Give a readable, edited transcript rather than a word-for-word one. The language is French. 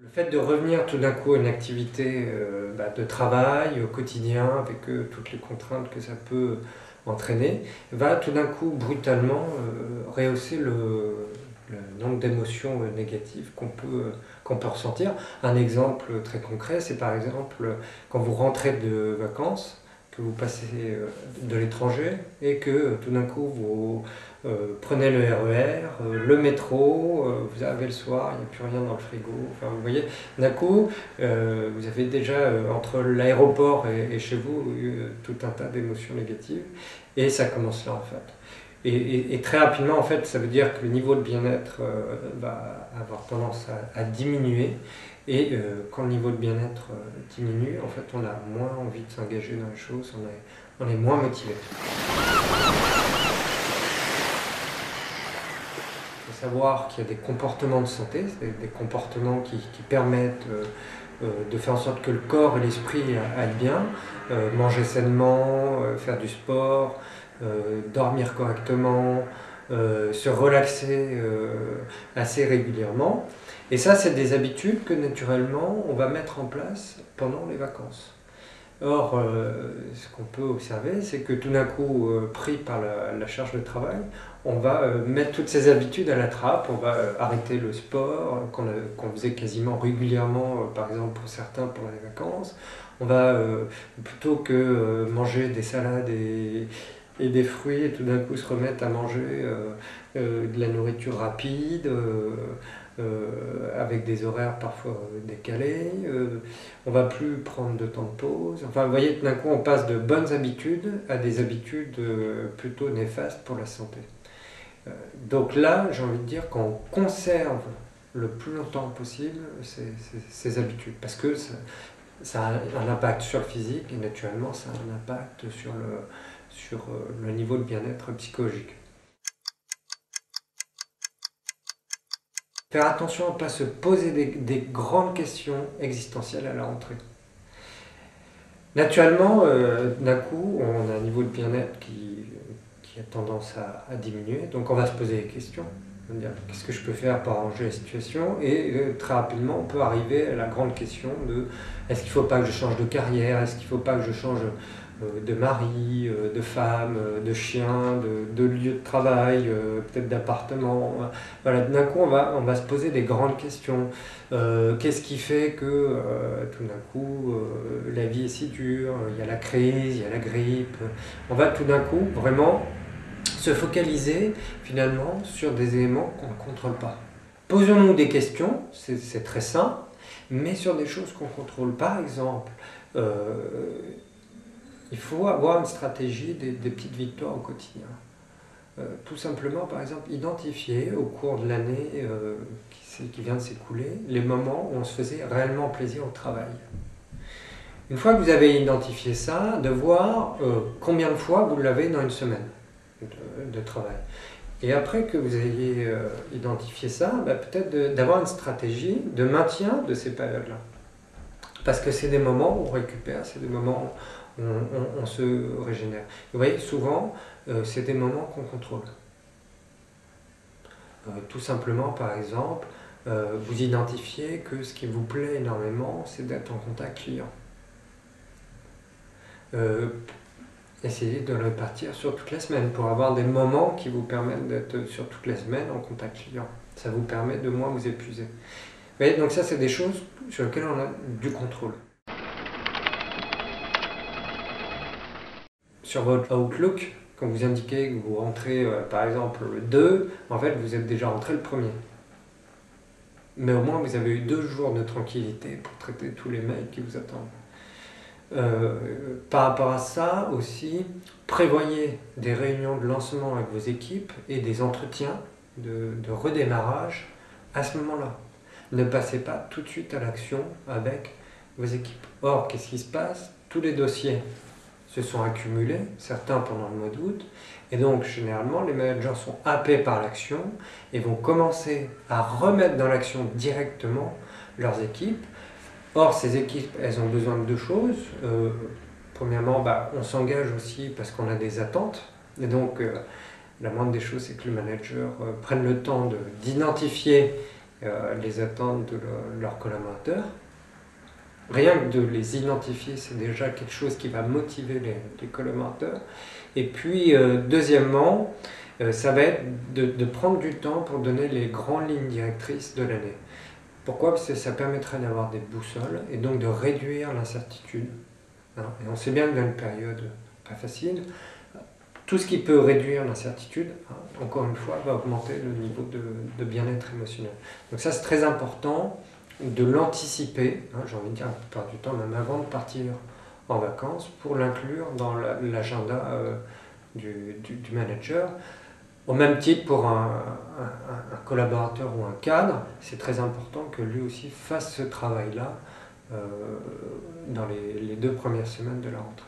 Le fait de revenir tout d'un coup à une activité de travail au quotidien avec toutes les contraintes que ça peut entraîner, va tout d'un coup brutalement rehausser le nombre d'émotions négatives qu'on peut ressentir. Un exemple très concret, c'est par exemple quand vous rentrez de vacances, que vous passez de l'étranger et que tout d'un coup vous prenez le RER, le métro, vous arrivez le soir, il n'y a plus rien dans le frigo. Enfin, vous voyez, d'un coup, vous avez déjà entre l'aéroport et chez vous tout un tas d'émotions négatives et ça commence là en fait. Et très rapidement, en fait, ça veut dire que le niveau de bien-être va avoir tendance à diminuer. Et quand le niveau de bien-être diminue, en fait, on a moins envie de s'engager dans les choses, on est moins motivé. Il faut savoir qu'il y a des comportements de santé, des comportements qui permettent de faire en sorte que le corps et l'esprit aillent bien, manger sainement, faire du sport, dormir correctement, se relaxer assez régulièrement. Et ça, c'est des habitudes que naturellement, on va mettre en place pendant les vacances. Or, ce qu'on peut observer, c'est que tout d'un coup, pris par la charge de travail, on va mettre toutes ces habitudes à la trappe, on va arrêter le sport qu'on faisait quasiment régulièrement, par exemple pour certains pendant les vacances. On va, plutôt que manger des salades et des fruits, et tout d'un coup se remettre à manger de la nourriture rapide, avec des horaires parfois décalés. On va plus prendre de temps de pause. Enfin, vous voyez, tout d'un coup, on passe de bonnes habitudes à des habitudes plutôt néfastes pour la santé. Donc là, j'ai envie de dire qu'on conserve le plus longtemps possible ces habitudes, parce que ça a un impact sur le physique et naturellement, ça a un impact sur le niveau de bien-être psychologique. Faire attention à ne pas se poser des grandes questions existentielles à la rentrée. Naturellement, d'un coup, on a un niveau de bien-être qui a tendance à diminuer, donc on va se poser des questions. On va dire, qu'est-ce que je peux faire pour arranger la situation? Et très rapidement, on peut arriver à la grande question de est-ce qu'il ne faut pas que je change de carrière? Est-ce qu'il ne faut pas que je change de mari, de femme, de chien, de lieu de travail, peut-être d'appartement? Voilà, d'un coup, on va se poser des grandes questions. Qu'est-ce qui fait que tout d'un coup la vie est si dure, il y a la crise, il y a la grippe. On va tout d'un coup vraiment se focaliser finalement sur des éléments qu'on ne contrôle pas. Posons-nous des questions, c'est très simple, mais sur des choses qu'on contrôle. Par exemple, il faut avoir une stratégie des petites victoires au quotidien. Tout simplement, par exemple, identifier au cours de l'année qui vient de s'écouler les moments où on se faisait réellement plaisir au travail. Une fois que vous avez identifié ça, de voir combien de fois vous l'avez dans une semaine de travail. Et après que vous ayez identifié ça, peut-être d'avoir une stratégie de maintien de ces périodes-là. Parce que c'est des moments où on récupère, c'est des moments où on se régénère. Vous voyez, souvent, c'est des moments qu'on contrôle. Tout simplement, par exemple, vous identifiez que ce qui vous plaît énormément, c'est d'être en contact client. Essayez de le répartir sur toute la semaine pour avoir des moments qui vous permettent d'être sur toute la semaine en contact client. Ça vous permet de moins vous épuiser. Vous voyez, donc ça, c'est des choses sur lesquelles on a du contrôle. Sur votre Outlook, quand vous indiquez que vous rentrez par exemple le 2, en fait vous êtes déjà rentré le 1er. Mais au moins vous avez eu 2 jours de tranquillité pour traiter tous les mails qui vous attendent. Par rapport à ça aussi, prévoyez des réunions de lancement avec vos équipes et des entretiens de redémarrage à ce moment-là. Ne passez pas tout de suite à l'action avec vos équipes. Or, qu'est-ce qui se passe? Tous les dossiers se sont accumulés, certains pendant le mois d'août, et donc généralement les managers sont happés par l'action et vont commencer à remettre dans l'action directement leurs équipes. Or, ces équipes, elles ont besoin de 2 choses. Premièrement, on s'engage aussi parce qu'on a des attentes, et donc la moindre des choses, c'est que le manager prenne le temps d'identifier les attentes de leurs collaborateurs. Rien que de les identifier, c'est déjà quelque chose qui va motiver les collaborateurs. Et puis, deuxièmement, ça va être de prendre du temps pour donner les grandes lignes directrices de l'année. Pourquoi? Parce que ça permettrait d'avoir des boussoles et donc de réduire l'incertitude. Et on sait bien que dans une période pas facile, tout ce qui peut réduire l'incertitude, encore une fois, va augmenter le niveau de bien-être émotionnel. Donc ça, c'est très important de l'anticiper, j'ai envie de dire la plupart du temps, même avant de partir en vacances, pour l'inclure dans l'agenda du manager. Au même titre, pour un collaborateur ou un cadre, c'est très important que lui aussi fasse ce travail-là dans les 2 premières semaines de la rentrée.